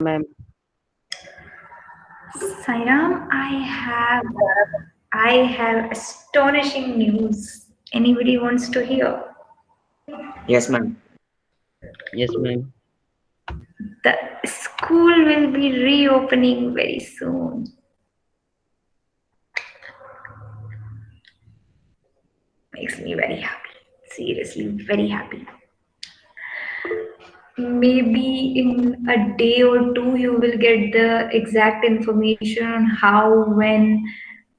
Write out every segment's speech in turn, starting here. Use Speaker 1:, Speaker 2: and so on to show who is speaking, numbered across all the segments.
Speaker 1: ma'am.
Speaker 2: Sairam, I have astonishing news. Anybody wants to hear?
Speaker 3: Yes, ma'am.
Speaker 1: Yes, ma'am.
Speaker 2: The school will be reopening very soon. Makes me very happy. Seriously, very happy. Maybe in a day or two, you will get the exact information on how, when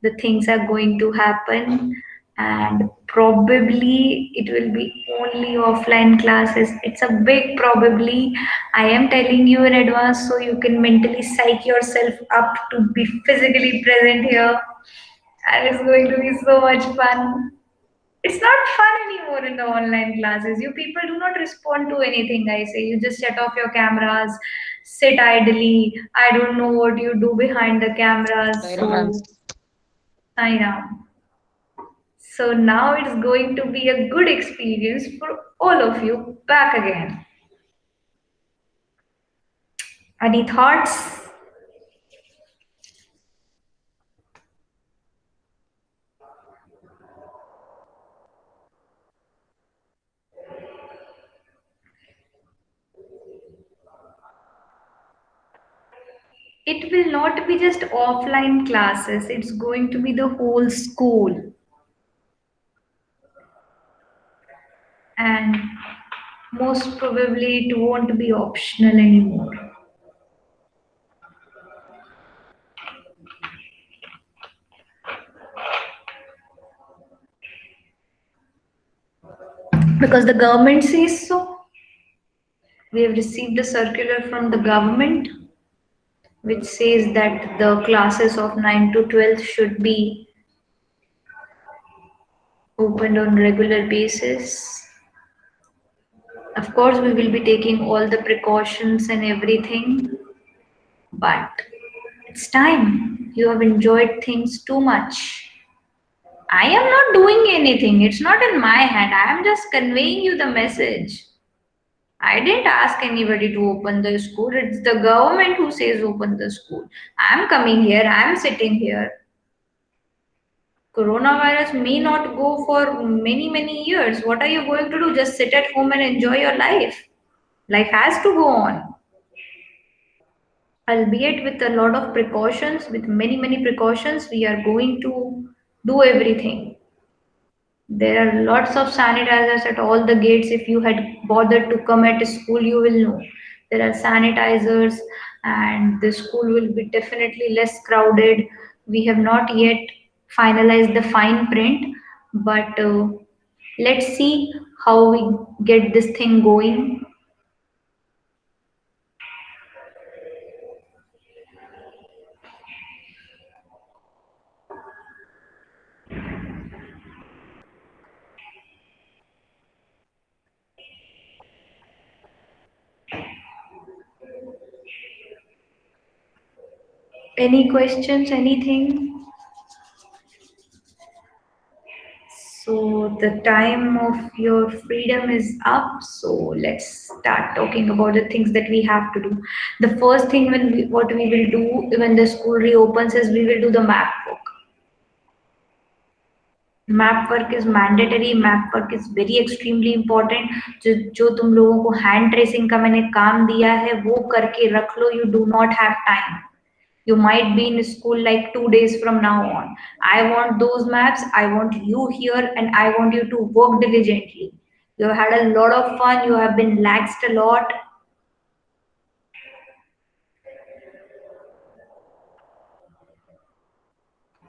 Speaker 2: the things are going to happen, and probably it will be only offline classes. It's a big probably. I am telling you in advance so you can mentally psych yourself up to be physically present here, and it's going to be so much fun. It's not fun anymore in the online classes. You people do not respond to anything I say. You just shut off your cameras, sit idly. I don't know what you do behind the cameras.
Speaker 1: Saira, ma'am.
Speaker 2: I am. So now it's going to be a good experience for all of you back again. Any thoughts? It will not be just offline classes, it's going to be the whole school. And most probably it won't be optional anymore. Because the government says so. We have received a circular from the government which says that the classes of 9 to 12 should be opened on regular basis. Of course, we will be taking all the precautions and everything, but it's time. You have enjoyed things too much. I am not doing anything. It's not in my hand. I am just conveying you the message. I didn't ask anybody to open the school. It's the government who says open the school. I'm coming here. I'm sitting here. Coronavirus may not go for many, many years. What are you going to do? Just sit at home and enjoy your life. Life has to go on, albeit with a lot of precautions, with many, many precautions. We are going to do everything. There are lots of sanitizers at all the gates. If you had bothered to come at school, you will know. There are sanitizers, and the school will be definitely less crowded. We have not yet finalized the fine print, but let's see how we get this thing going. Any questions, anything? So the time of your freedom is up. So let's start talking about the things that we have to do. The first thing what we will do when the school reopens is we will do the map work. Map work is mandatory. Map work is very extremely important. जो तुम लोगों को hand tracing का मैंने काम दिया है वो करके रख लो. You do not have time. You might be in school like 2 days from now on. I want those maps. I want you here and I want you to work diligently. You have had a lot of fun. You have been laxed a lot.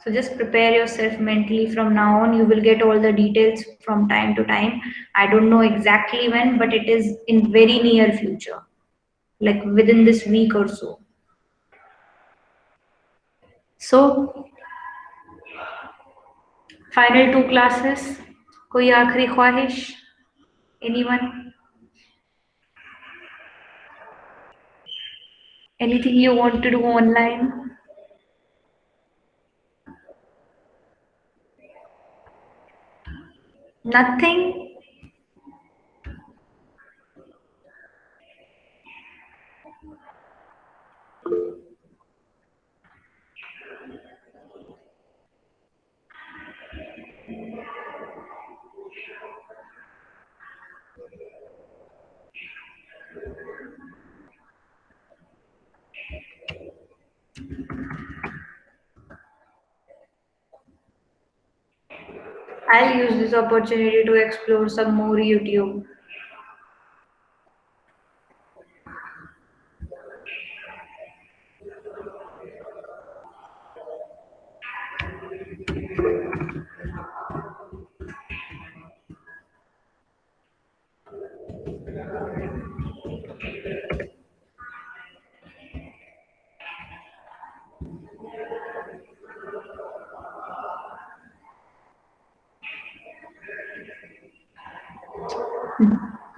Speaker 2: So just prepare yourself mentally from now on. You will get all the details from time to time. I don't know exactly when, but it is in very near future, like within this week or so. So final 2 classes. कोई आखिरी ख्वाहिश? Anyone? Anything you want to do online? Nothing? I'll use this opportunity to explore some more YouTube.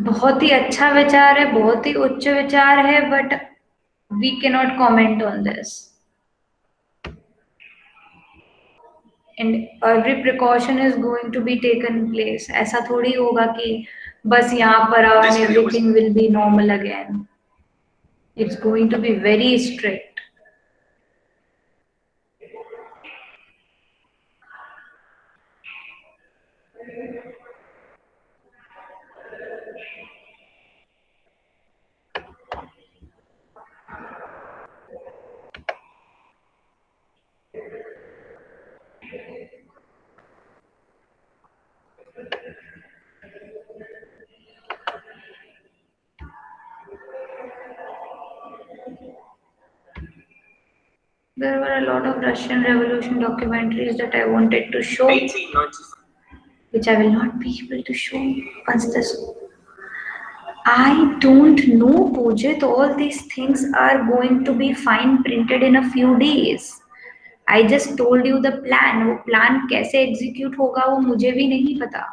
Speaker 2: बहुत ही अच्छा विचार है, बहुत ही उच्च विचार है, but we cannot comment on this. And every precaution is going to be taken place. ऐसा थोड़ी होगा कि बस यहाँ पर आओ and everything will be normal again. It's going to be very strict. There were a lot of Russian Revolution documentaries that I wanted to show,
Speaker 3: 1897.
Speaker 2: which I will not be able to show once this. I don't know, Pujit. All these things are going to be fine printed in a few days. I just told you the plan. वो plan कैसे execute होगा वो मुझे भी नहीं पता.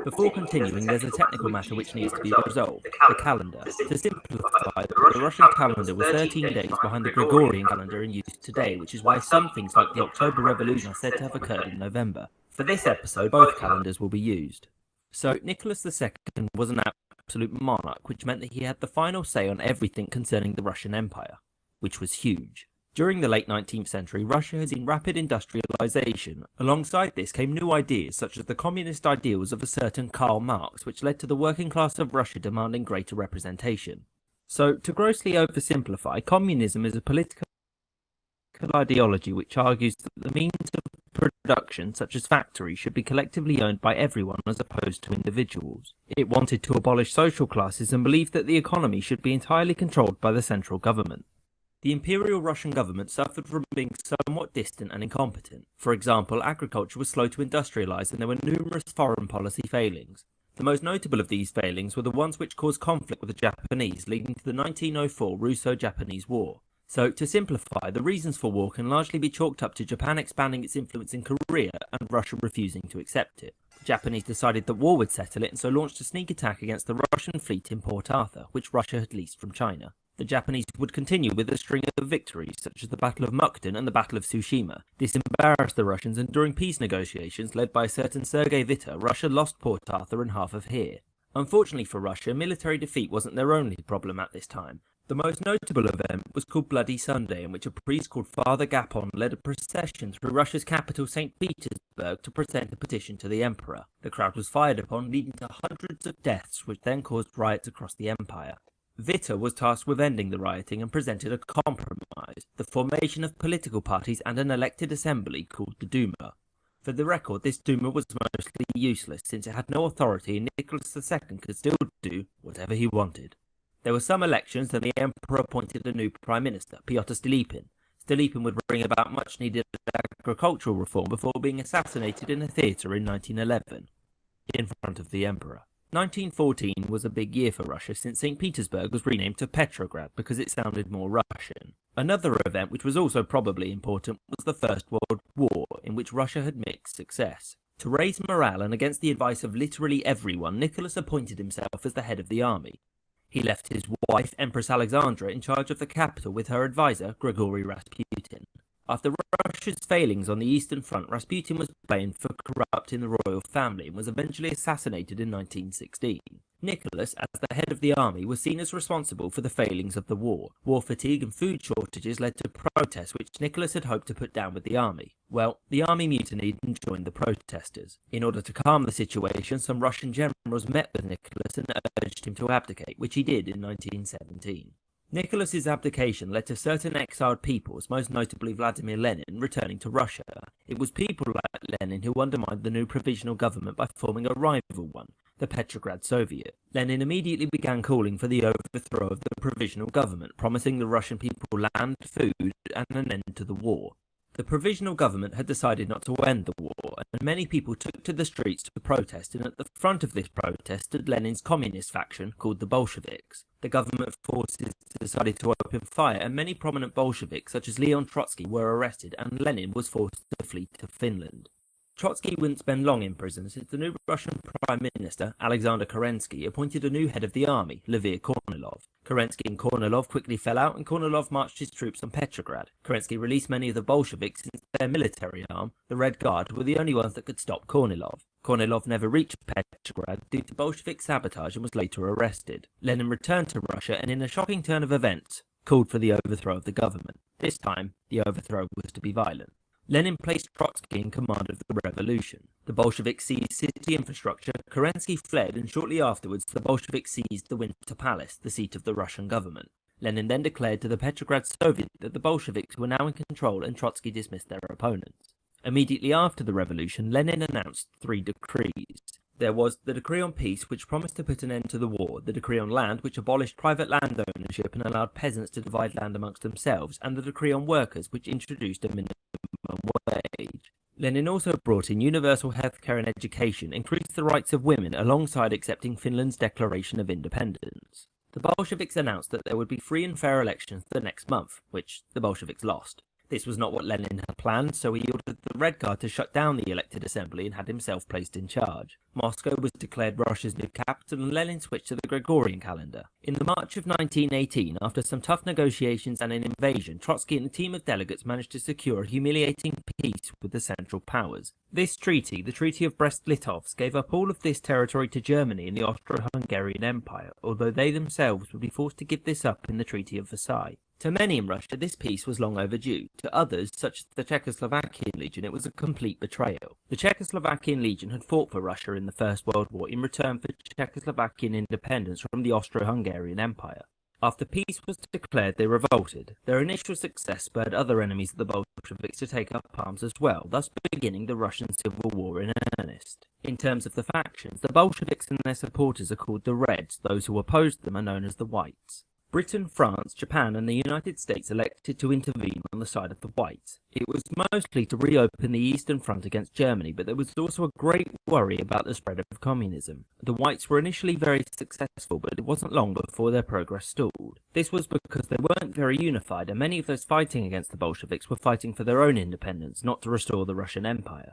Speaker 4: Before continuing, there's a technical matter which needs to be resolved, the calendar. To simplify, the Russian calendar was 13 days behind the Gregorian calendar in use today, which is why some things like the October Revolution are said to have occurred in November. For this episode, both calendars will be used. So, Nicholas II was an absolute monarch, which meant that he had the final say on everything concerning the Russian Empire, which was huge. During the late 19th century, Russia has seen rapid industrialization. Alongside this came new ideas such as the communist ideals of a certain Karl Marx, which led to the working class of Russia demanding greater representation. So, to grossly oversimplify, communism is a political ideology which argues that the means of production, such as factories, should be collectively owned by everyone as opposed to individuals. It wanted to abolish social classes and believed that the economy should be entirely controlled by the central government. The Imperial Russian government suffered from being somewhat distant and incompetent. For example, agriculture was slow to industrialize and there were numerous foreign policy failings. The most notable of these failings were the ones which caused conflict with the Japanese, leading to the 1904 Russo-Japanese War. So, to simplify, the reasons for war can largely be chalked up to Japan expanding its influence in Korea and Russia refusing to accept it. The Japanese decided that war would settle it and so launched a sneak attack against the Russian fleet in Port Arthur, which Russia had leased from China. The Japanese would continue with a string of victories, such as the Battle of Mukden and the Battle of Tsushima. This embarrassed the Russians, and during peace negotiations led by a certain Sergei Witte, Russia lost Port Arthur and half of Here. Unfortunately for Russia, military defeat wasn't their only problem at this time. The most notable event was called Bloody Sunday, in which a priest called Father Gapon led a procession through Russia's capital St. Petersburg to present a petition to the emperor. The crowd was fired upon, leading to hundreds of deaths, which then caused riots across the empire. Witte was tasked with ending the rioting and presented a compromise, the formation of political parties and an elected assembly called the Duma. For the record, this Duma was mostly useless since it had no authority and Nicholas II could still do whatever he wanted. There were some elections and the emperor appointed a new prime minister, Pyotr Stolypin. Stolypin would bring about much needed agricultural reform before being assassinated in a theatre in 1911, in front of the emperor. 1914 was a big year for Russia since St. Petersburg was renamed to Petrograd because it sounded more Russian. Another event which was also probably important was the First World War, in which Russia had mixed success. To raise morale and against the advice of literally everyone, Nicholas appointed himself as the head of the army. He left his wife, Empress Alexandra, in charge of the capital with her advisor, Grigory Rasputin. After Russia's failings on the Eastern Front, Rasputin was blamed for corrupting the royal family and was eventually assassinated in 1916. Nicholas, as the head of the army, was seen as responsible for the failings of the war. War fatigue and food shortages led to protests which Nicholas had hoped to put down with the army. Well, the army mutinied and joined the protesters. In order to calm the situation, some Russian generals met with Nicholas and urged him to abdicate, which he did in 1917. Nicholas's abdication led to certain exiled peoples, most notably Vladimir Lenin, returning to Russia. It was people like Lenin who undermined the new provisional government by forming a rival one, the Petrograd Soviet. Lenin immediately began calling for the overthrow of the provisional government, promising the Russian people land, food, and an end to the war. The provisional government had decided not to end the war, and many people took to the streets to protest, and at the front of this protest stood Lenin's communist faction, called the Bolsheviks. The government forces decided to open fire, and many prominent Bolsheviks, such as Leon Trotsky, were arrested, and Lenin was forced to flee to Finland. Trotsky wouldn't spend long in prison, since the new Russian Prime Minister, Alexander Kerensky, appointed a new head of the army, Levir Kornilov. Kerensky and Kornilov quickly fell out, and Kornilov marched his troops on Petrograd. Kerensky released many of the Bolsheviks, since their military arm, the Red Guard, were the only ones that could stop Kornilov. Kornilov never reached Petrograd due to Bolshevik sabotage and was later arrested. Lenin returned to Russia and, in a shocking turn of events, called for the overthrow of the government. This time, the overthrow was to be violent. Lenin placed Trotsky in command of the revolution. The Bolsheviks seized city infrastructure, Kerensky fled, and shortly afterwards the Bolsheviks seized the Winter Palace, the seat of the Russian government. Lenin then declared to the Petrograd Soviet that the Bolsheviks were now in control, and Trotsky dismissed their opponents. Immediately after the revolution, Lenin announced 3 decrees. There was the decree on peace, which promised to put an end to the war, the decree on land, which abolished private land ownership and allowed peasants to divide land amongst themselves, and the decree on workers, which introduced a minimum wage. Lenin also brought in universal healthcare and education, increased the rights of women alongside accepting Finland's declaration of independence. The Bolsheviks announced that there would be free and fair elections the next month, which the Bolsheviks lost. This was not what Lenin had planned, so he ordered the Red Guard to shut down the elected assembly and had himself placed in charge. Moscow was declared Russia's new capital, and Lenin switched to the Gregorian calendar. In the March of 1918, after some tough negotiations and an invasion, Trotsky and a team of delegates managed to secure a humiliating peace with the Central Powers. This treaty, the Treaty of Brest-Litovsk, gave up all of this territory to Germany and the Austro-Hungarian Empire, although they themselves would be forced to give this up in the Treaty of Versailles. To many in Russia, this peace was long overdue. To others, such as the Czechoslovakian Legion, it was a complete betrayal. The Czechoslovakian Legion had fought for Russia in the First World War in return for Czechoslovakian independence from the Austro-Hungarian Empire. After peace was declared, they revolted. Their initial success spurred other enemies of the Bolsheviks to take up arms as well, thus beginning the Russian Civil War in earnest. In terms of the factions, the Bolsheviks and their supporters are called the Reds. Those who opposed them are known as the Whites. Britain, France, Japan and the United States elected to intervene on the side of the Whites. It was mostly to reopen the Eastern Front against Germany, but there was also a great worry about the spread of communism. The Whites were initially very successful, but it wasn't long before their progress stalled. This was because they weren't very unified, and many of those fighting against the Bolsheviks were fighting for their own independence, not to restore the Russian Empire.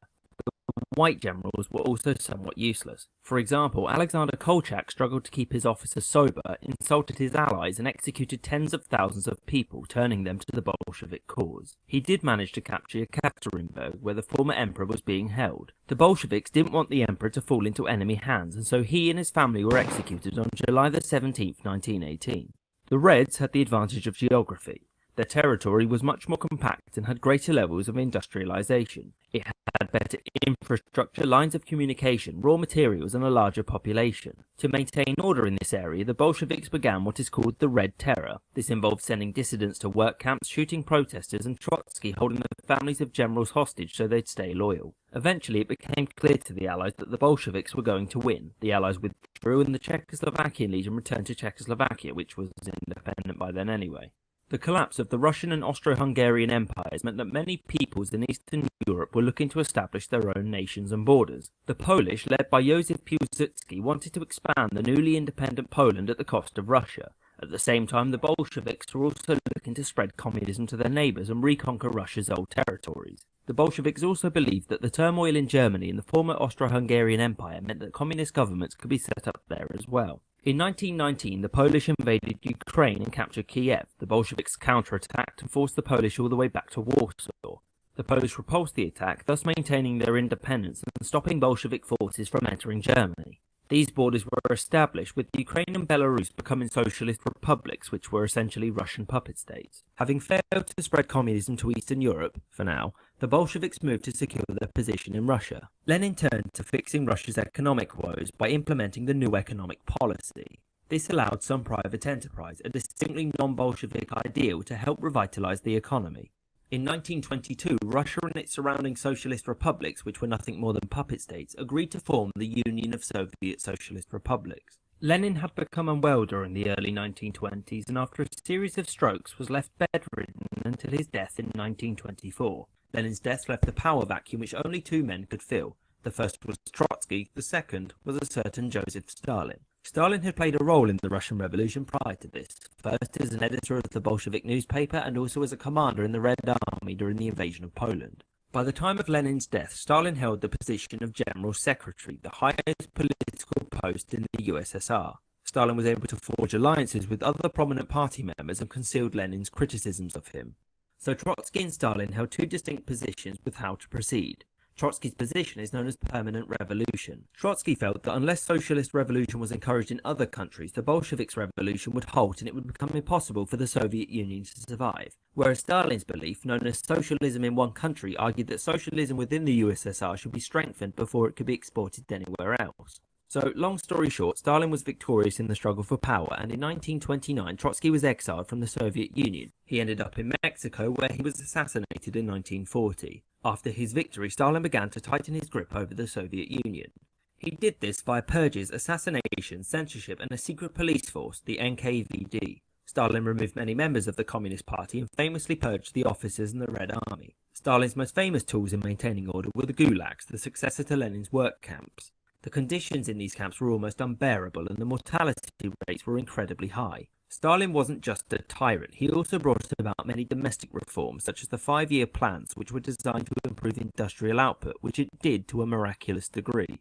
Speaker 4: White generals were also somewhat useless. For example, Alexander Kolchak struggled to keep his officers sober, insulted his allies, and executed tens of thousands of people, turning them to the Bolshevik cause. He did manage to capture Ekaterinburg, where the former emperor was being held. The Bolsheviks didn't want the emperor to fall into enemy hands, and so he and his family were executed on July 17, 1918. The Reds had the advantage of geography. Their territory was much more compact and had greater levels of industrialization. It had better infrastructure, lines of communication, raw materials, and a larger population. To maintain order in this area, the Bolsheviks began what is called the Red Terror. This involved sending dissidents to work camps, shooting protesters, and Trotsky holding the families of generals hostage so they'd stay loyal. Eventually, it became clear to the Allies that the Bolsheviks were going to win. The Allies withdrew, and the Czechoslovakian Legion returned to Czechoslovakia, which was independent by then anyway. The collapse of the Russian and Austro-Hungarian empires meant that many peoples in Eastern Europe were looking to establish their own nations and borders. The Polish, led by Józef Piłsudski, wanted to expand the newly independent Poland at the cost of Russia. At the same time, the Bolsheviks were also looking to spread communism to their neighbours and reconquer Russia's old territories. The Bolsheviks also believed that the turmoil in Germany and the former Austro-Hungarian Empire meant that communist governments could be set up there as well. In 1919, the Polish invaded Ukraine and captured Kiev. The Bolsheviks counterattacked and forced the Polish all the way back to Warsaw. The Polish repulsed the attack, thus maintaining their independence and stopping Bolshevik forces from entering Germany. These borders were established, with Ukraine and Belarus becoming socialist republics, which were essentially Russian puppet states. Having failed to spread communism to Eastern Europe, for now, the Bolsheviks moved to secure their position in Russia. Lenin turned to fixing Russia's economic woes by implementing the new economic policy. This allowed some private enterprise, a distinctly non-Bolshevik ideal to help revitalize the economy. In 1922, Russia and its surrounding socialist republics, which were nothing more than puppet states, agreed to form the Union of Soviet Socialist Republics. Lenin had become unwell during the early 1920s and after a series of strokes was left bedridden until his death in 1924. Lenin's death left a power vacuum which only two men could fill. The first was Trotsky, the second was a certain Joseph Stalin. Stalin had played a role in the Russian Revolution prior to this, first as an editor of the Bolshevik newspaper and also as a commander in the Red Army during the invasion of Poland. By the time of Lenin's death, Stalin held the position of General Secretary, the highest political post in the USSR. Stalin was able to forge alliances with other prominent party members and concealed Lenin's criticisms of him. So Trotsky and Stalin held two distinct positions with how to proceed. Trotsky's position is known as permanent revolution. Trotsky felt that unless socialist revolution was encouraged in other countries, the Bolsheviks' revolution would halt and it would become impossible for the Soviet Union to survive. Whereas Stalin's belief, known as socialism in one country, argued that socialism within the USSR should be strengthened before it could be exported anywhere else. So, long story short, Stalin was victorious in the struggle for power, and in 1929, Trotsky was exiled from the Soviet Union. He ended up in Mexico, where he was assassinated in 1940. After his victory, Stalin began to tighten his grip over the Soviet Union. He did this via purges, assassination, censorship, and a secret police force, the NKVD. Stalin removed many members of the Communist Party and famously purged the officers in the Red Army. Stalin's most famous tools in maintaining order were the gulags, the successor to Lenin's work camps. The conditions in these camps were almost unbearable and the mortality rates were incredibly high. Stalin wasn't just a tyrant, he also brought about many domestic reforms, such as the 5-year plans, which were designed to improve industrial output, which it did to a miraculous degree.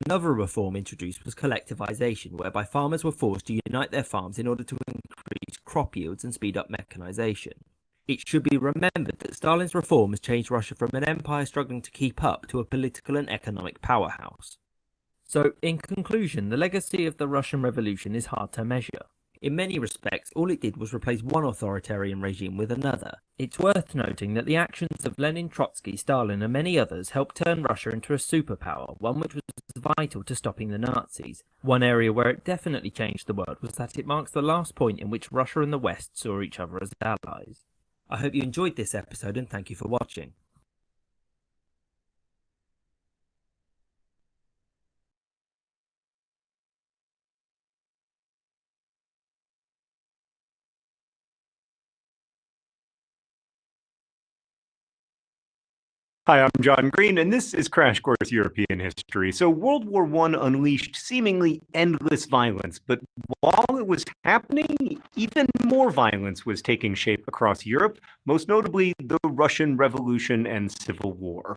Speaker 4: Another reform introduced was collectivization, whereby farmers were forced to unite their farms in order to increase crop yields and speed up mechanization. It should be remembered that Stalin's reforms changed Russia from an empire struggling to keep up to a political and economic powerhouse. So, in conclusion, the legacy of the Russian Revolution is hard to measure. In many respects, all it did was replace one authoritarian regime with another. It's worth noting that the actions of Lenin, Trotsky, Stalin and many others helped turn Russia into a superpower, one which was vital to stopping the Nazis. One area where it definitely changed the world was that it marks the last point in which Russia and the West saw each other as allies. I hope you enjoyed this episode and thank you for watching.
Speaker 5: Hi, I'm John Green, and this is Crash Course European History. So World War I unleashed seemingly endless violence, but while it was happening, even more violence was taking shape across Europe, most notably the Russian Revolution and Civil War.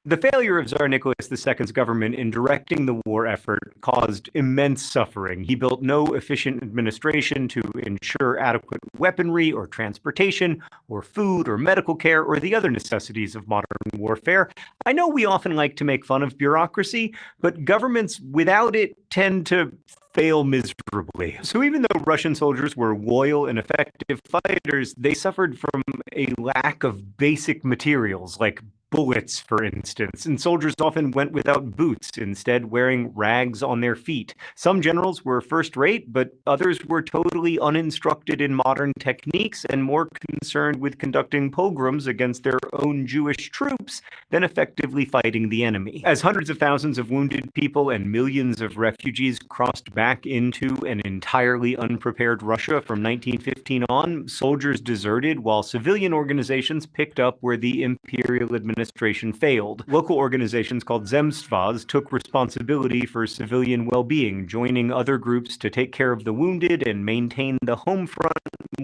Speaker 5: The failure of Tsar Nicholas II's government in directing the war effort caused immense suffering. He built no efficient administration to ensure adequate weaponry or transportation or food or medical care or the other necessities of modern warfare. I know we often like to make fun of bureaucracy, but governments without it tend to fail miserably. So even though Russian soldiers were loyal and effective fighters, they suffered from a lack of basic materials like bullets, for instance, and soldiers often went without boots, instead wearing rags on their feet. Some generals were first-rate, but others were totally uninstructed in modern techniques and more concerned with conducting pogroms against their own Jewish troops than effectively fighting the enemy. As hundreds of thousands of wounded people and millions of refugees crossed back into an entirely unprepared Russia from 1915 on, soldiers deserted while civilian organizations picked up where the imperial administration administration failed. Local organizations called Zemstvas took responsibility for civilian well-being, joining other groups to take care of the wounded and maintain the home front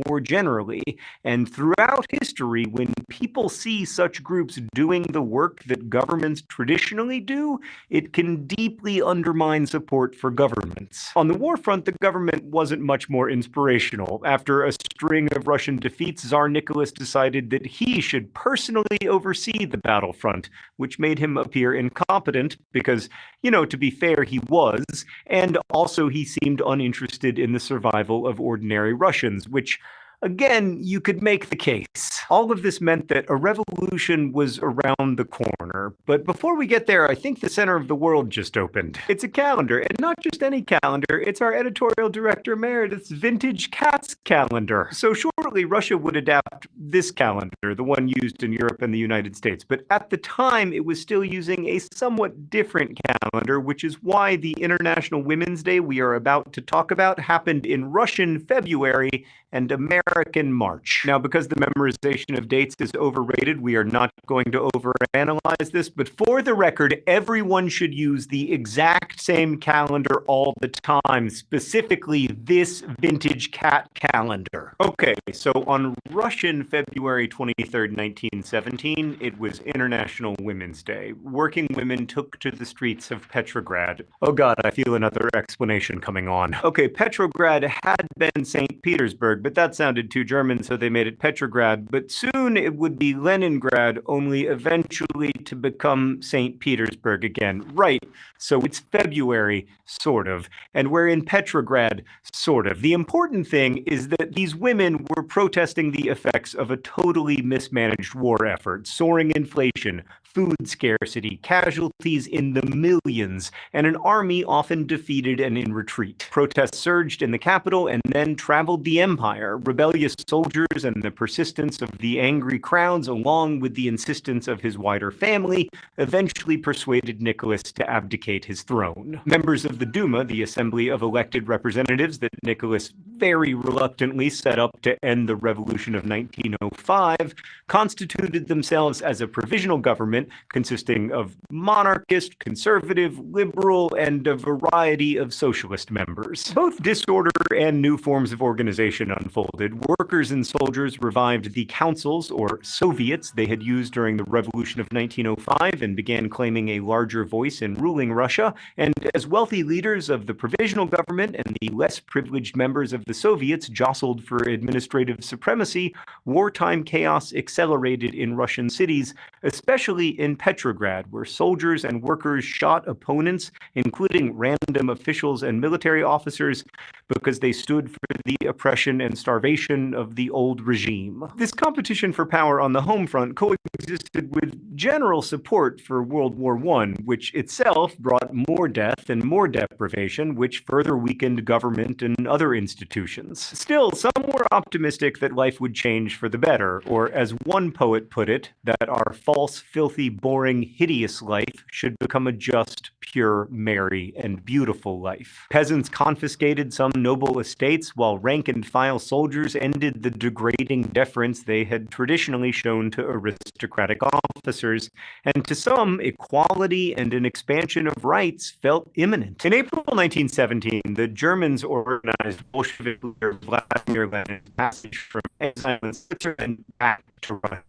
Speaker 5: more generally. And throughout history, when people see such groups doing the work that governments traditionally do, it can deeply undermine support for governments. On the war front, the government wasn't much more inspirational. After a string of Russian defeats, Tsar Nicholas decided that he should personally oversee the battlefront, which made him appear incompetent because, to be fair, he was, and also he seemed uninterested in the survival of ordinary Russians, which, again, you could make the case. All of this meant that a revolution was around the corner. But before we get there, I think the center of the world just opened. It's a calendar, and not just any calendar. It's our editorial director emeritus' vintage cat's calendar. So shortly, Russia would adapt this calendar, the one used in Europe and the United States. But at the time, it was still using a somewhat different calendar, which is why the International Women's Day we are about to talk about happened in Russian February and American March. Now, because the memorization of dates is overrated, we are not going to overanalyze this, but for the record, everyone should use the exact same calendar all the time, specifically this vintage cat calendar. Okay, so on Russian February 23rd, 1917, it was International Women's Day. Working women took to the streets of Petrograd. Oh god, I feel another explanation coming on. Okay, Petrograd had been St. Petersburg, but that sounded too German, so they made it Petrograd. But soon it would be Leningrad, only eventually to become St. Petersburg again. Right, so it's February, sort of, and we're in Petrograd, sort of. The important thing is that these women were protesting the effects of a totally mismanaged war effort, soaring inflation, food scarcity, casualties in the millions, and an army often defeated and in retreat. Protests surged in the capital and then traveled the empire. Rebellious soldiers and the persistence of the angry crowds, along with the insistence of his wider family, eventually persuaded Nicholas to abdicate his throne. Members of the Duma, the assembly of elected representatives that Nicholas very reluctantly set up to end the revolution of 1905, constituted themselves as a provisional government consisting of monarchist, conservative, liberal, and a variety of socialist members. Both disorder and new forms of organization unfolded. Workers and soldiers revived the councils, or Soviets, they had used during the Revolution of 1905 and began claiming a larger voice in ruling Russia. And as wealthy leaders of the provisional government and the less privileged members of the Soviets jostled for administrative supremacy, wartime chaos accelerated in Russian cities, especially in Petrograd, where soldiers and workers shot opponents, including random officials and military officers, because they stood for the oppression and starvation of the old regime. This competition for power on the home front coexisted with general support for World War I, which itself brought more death and more deprivation, which further weakened government and other institutions. Still, some were optimistic that life would change for the better, or as one poet put it, that our false, filthy, boring, hideous life should become a just, pure, merry, and beautiful life. Peasants confiscated some noble estates, while rank-and-file soldiers ended the degrading deference they had traditionally shown to aristocratic officers, and to some, equality and an expansion of rights felt imminent. In April 1917, the Germans organized Bolshevik leader Vladimir Lenin's passage from exile in Switzerland back to Russia.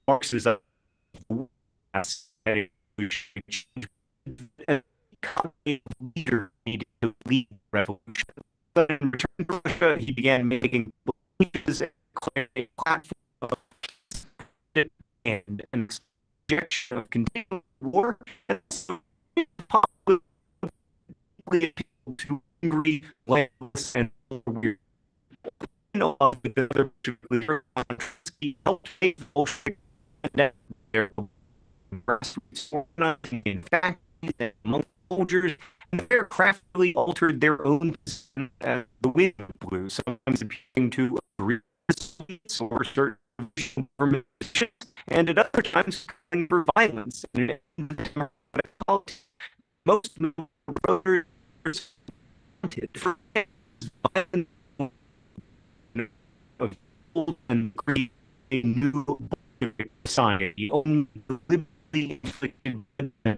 Speaker 5: Marxism leader needed to lead the revolution. But in return to Russia, he began making speeches and declared a platform of and an objection of continuing war, and so possibly appealed to angry, landless, and weird. With the other two, he helped make the Bolshevik and their in fact, among soldiers, and they craftily altered their own position as the wind blew, sometimes appealing to agree or certain government positions, and at other times calling for violence and democratic politics. Most voters wanted for violence of old and create a new society. Only deliberately inflicted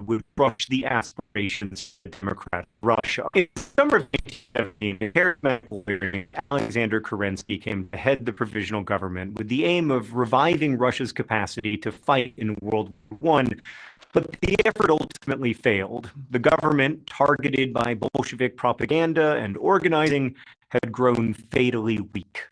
Speaker 5: would crush the aspirations of democratic Russia. In summer of 1917, a charismatic lawyer named Alexander Kerensky came to head the provisional government with the aim of reviving Russia's capacity to fight in World War I. But the effort ultimately failed. The government, targeted by Bolshevik propaganda and organizing, had grown fatally weak.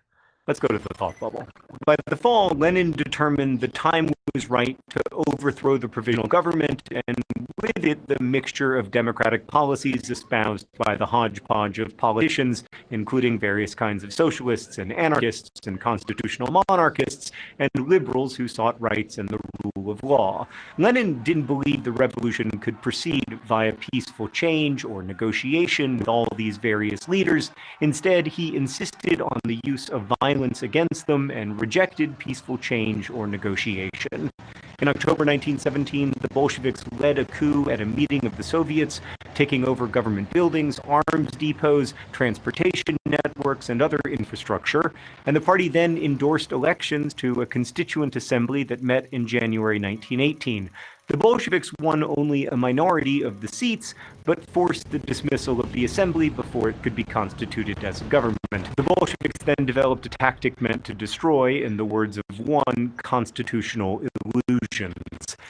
Speaker 5: Let's go to the thought bubble. By the fall, Lenin determined the time was right to overthrow the provisional government, and with it, the mixture of democratic policies espoused by the hodgepodge of politicians, including various kinds of socialists and anarchists and constitutional monarchists, and liberals who sought rights and the rule of law. Lenin didn't believe the revolution could proceed via peaceful change or negotiation with all these various leaders. Instead, he insisted on the use of violence against them and rejected peaceful change or negotiation. In October 1917, the Bolsheviks led a coup at a meeting of the Soviets, taking over government buildings, arms depots, transportation networks, and other infrastructure. And the party then endorsed elections to a constituent assembly that met in January 1918. The Bolsheviks won only a minority of the seats, but forced the dismissal of the assembly before it could be constituted as a government. The Bolsheviks then developed a tactic meant to destroy, in the words of one, constitutional illusions.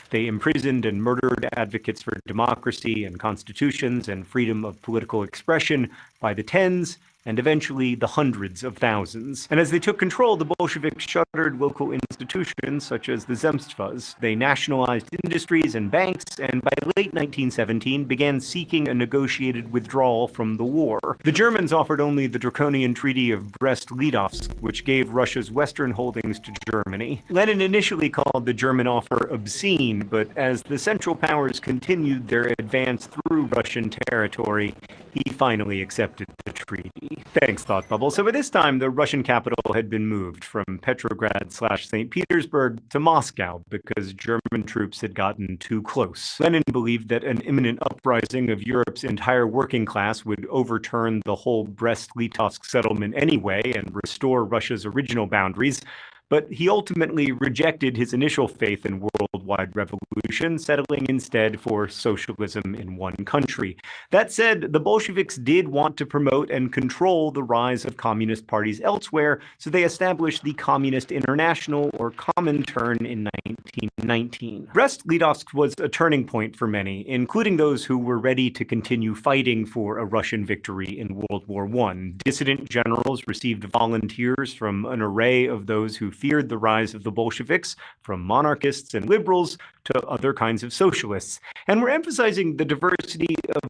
Speaker 5: They imprisoned and murdered advocates for democracy and constitutions and freedom of political expression by the tens, and eventually the hundreds of thousands. And as they took control, the Bolsheviks shuttered local institutions such as the zemstvas. They nationalized industries and banks, and by late 1917 began seeking a negotiated withdrawal from the war. The Germans offered only the draconian Treaty of Brest-Litovsk, which gave Russia's western holdings to Germany. Lenin initially called the German offer obscene, but as the Central Powers continued their advance through Russian territory, he finally accepted the treaty. Thanks, Thought Bubble. So by this time, the Russian capital had been moved from Petrograd/St. Petersburg to Moscow because German troops had gotten too close. Lenin believed that an imminent uprising of Europe's entire working class would overturn the whole Brest-Litovsk settlement anyway and restore Russia's original boundaries. But he ultimately rejected his initial faith in worldwide revolution, settling instead for socialism in one country. That said, the Bolsheviks did want to promote and control the rise of communist parties elsewhere, so they established the Communist International, or Comintern, in 1919. Brest-Litovsk was a turning point for many, including those who were ready to continue fighting for a Russian victory in World War I. Dissident generals received volunteers from an array of those who feared the rise of the Bolsheviks, from monarchists and liberals to other kinds of socialists. And we're emphasizing the diversity of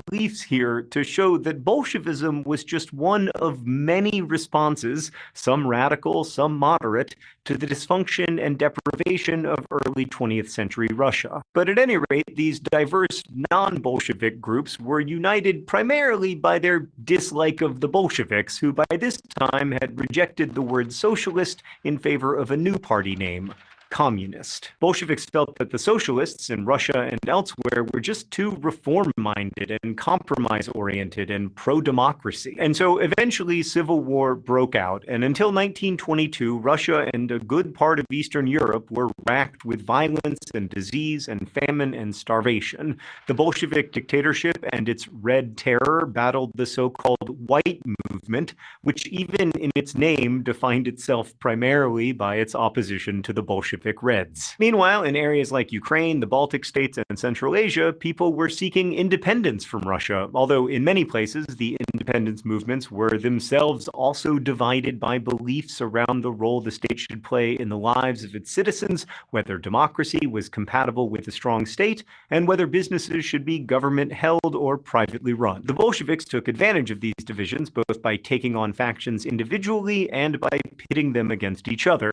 Speaker 5: beliefs here to show that Bolshevism was just one of many responses, some radical, some moderate, to the dysfunction and deprivation of early 20th century Russia. But at any rate, these diverse non-Bolshevik groups were united primarily by their dislike of the Bolsheviks, who by this time had rejected the word socialist in favor of a new party name, communist. Bolsheviks felt that the socialists in Russia and elsewhere were just too reform-minded and compromise-oriented and pro-democracy. And so eventually civil war broke out, and until 1922, Russia and a good part of Eastern Europe were racked with violence and disease and famine and starvation. The Bolshevik dictatorship and its Red Terror battled the so-called White Movement, which even in its name defined itself primarily by its opposition to the Bolshevik Reds. Meanwhile, in areas like Ukraine, the Baltic states, and Central Asia, people were seeking independence from Russia, although in many places the independence movements were themselves also divided by beliefs around the role the state should play in the lives of its citizens, whether democracy was compatible with a strong state, and whether businesses should be government-held or privately run. The Bolsheviks took advantage of these divisions, both by taking on factions individually and by pitting them against each other.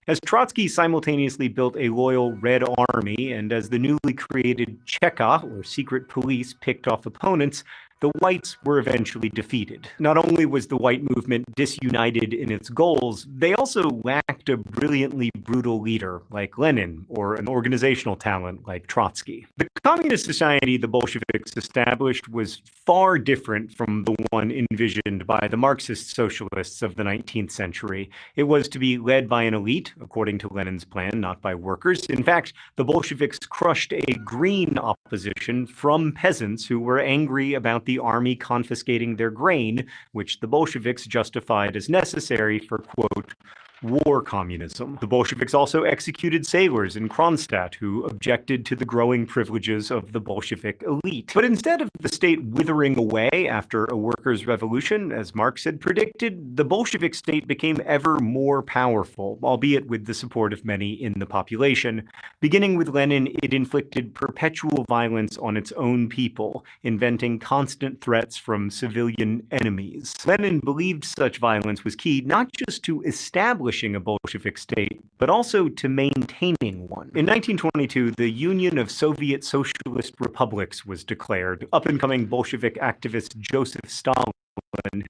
Speaker 5: As Trotsky simultaneously built a loyal Red Army, and as the newly created Cheka, or secret police, picked off opponents, the whites were eventually defeated. Not only was the white movement disunited in its goals, they also lacked a brilliantly brutal leader like Lenin or an organizational talent like Trotsky. The communist society the Bolsheviks established was far different from the one envisioned by the Marxist socialists of the 19th century. It was to be led by an elite, according to Lenin's plan, not by workers. In fact, the Bolsheviks crushed a green opposition from peasants who were angry about the army confiscating their grain, which the Bolsheviks justified as necessary for, quote, war communism. The Bolsheviks also executed sailors in Kronstadt who objected to the growing privileges of the Bolshevik elite. But instead of the state withering away after a workers' revolution, as Marx had predicted, the Bolshevik state became ever more powerful, albeit with the support of many in the population. Beginning with Lenin, it inflicted perpetual violence on its own people, inventing constant threats from civilian enemies. Lenin believed such violence was key not just to establishing a Bolshevik state, but also to maintaining one. In 1922, the Union of Soviet Socialist Republics was declared. Up-and-coming Bolshevik activist Joseph Stalin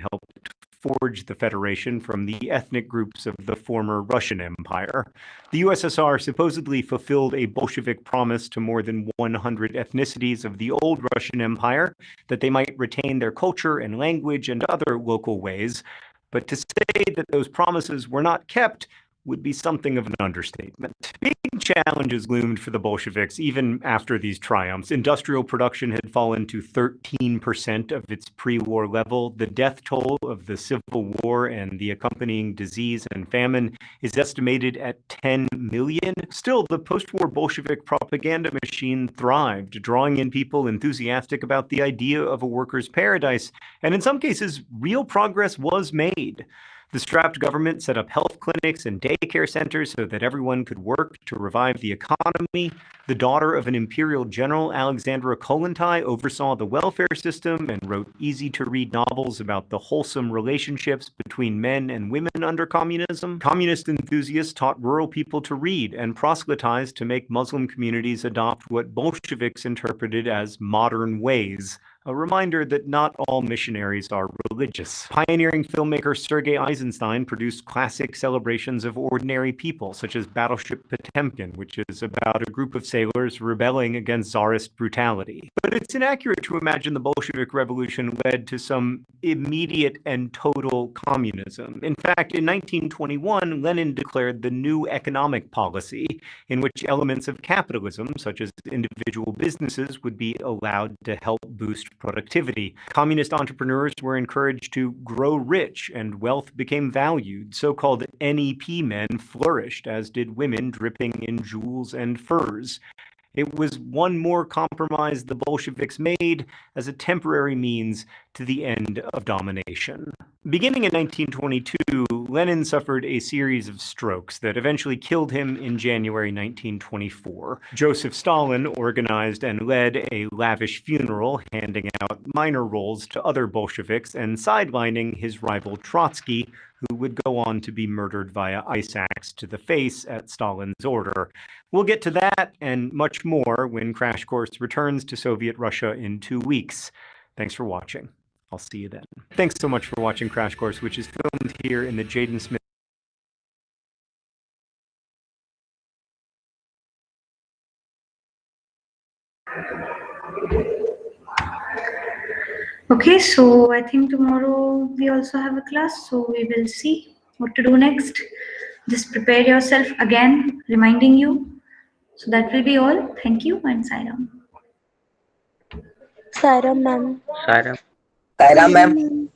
Speaker 5: helped forge the federation from the ethnic groups of the former Russian Empire. The USSR supposedly fulfilled a Bolshevik promise to more than 100 ethnicities of the old Russian Empire that they might retain their culture and language and other local ways. But to say that those promises were not kept would be something of an understatement. Big challenges loomed for the Bolsheviks even after these triumphs. Industrial production had fallen to 13% of its pre-war level. The death toll of the Civil War and the accompanying disease and famine is estimated at 10 million. Still, the post-war Bolshevik propaganda machine thrived, drawing in people enthusiastic about the idea of a workers' paradise. And in some cases, real progress was made. The strapped government set up health clinics and daycare centers so that everyone could work to revive the economy. The daughter of an imperial general, Alexandra Kollontai, oversaw the welfare system and wrote easy-to-read novels about the wholesome relationships between men and women under communism. Communist enthusiasts taught rural people to read and proselytized to make Muslim communities adopt what Bolsheviks interpreted as modern ways. A reminder that not all missionaries are religious. Pioneering filmmaker Sergei Eisenstein produced classic celebrations of ordinary people, such as Battleship Potemkin, which is about a group of sailors rebelling against Tsarist brutality. But it's inaccurate to imagine the Bolshevik Revolution led to some immediate and total communism. In fact, in 1921, Lenin declared the new economic policy, in which elements of capitalism, such as individual businesses, would be allowed to help boost productivity. Communist entrepreneurs were encouraged to grow rich, and wealth became valued. So-called NEP men flourished, as did women dripping in jewels and furs. It was one more compromise the Bolsheviks made as a temporary means to the end of domination. Beginning in 1922, Lenin suffered a series of strokes that eventually killed him in January 1924. Joseph Stalin organized and led a lavish funeral, handing out minor roles to other Bolsheviks and sidelining his rival Trotsky, who would go on to be murdered via ice axe to the face at Stalin's order. We'll get to that and much more when Crash Course returns to Soviet Russia in 2 weeks. Thanks for watching. I'll see you then. Thanks so much for watching Crash Course, which is filmed here in the Jaden Smith
Speaker 2: Okay, so I think tomorrow we also have a class, so we will see what to do next. Just prepare yourself again, reminding you. So that will be all. Thank you and Sairam.
Speaker 6: Sairam, ma'am.
Speaker 1: Sairam.
Speaker 3: Sairam, ma'am.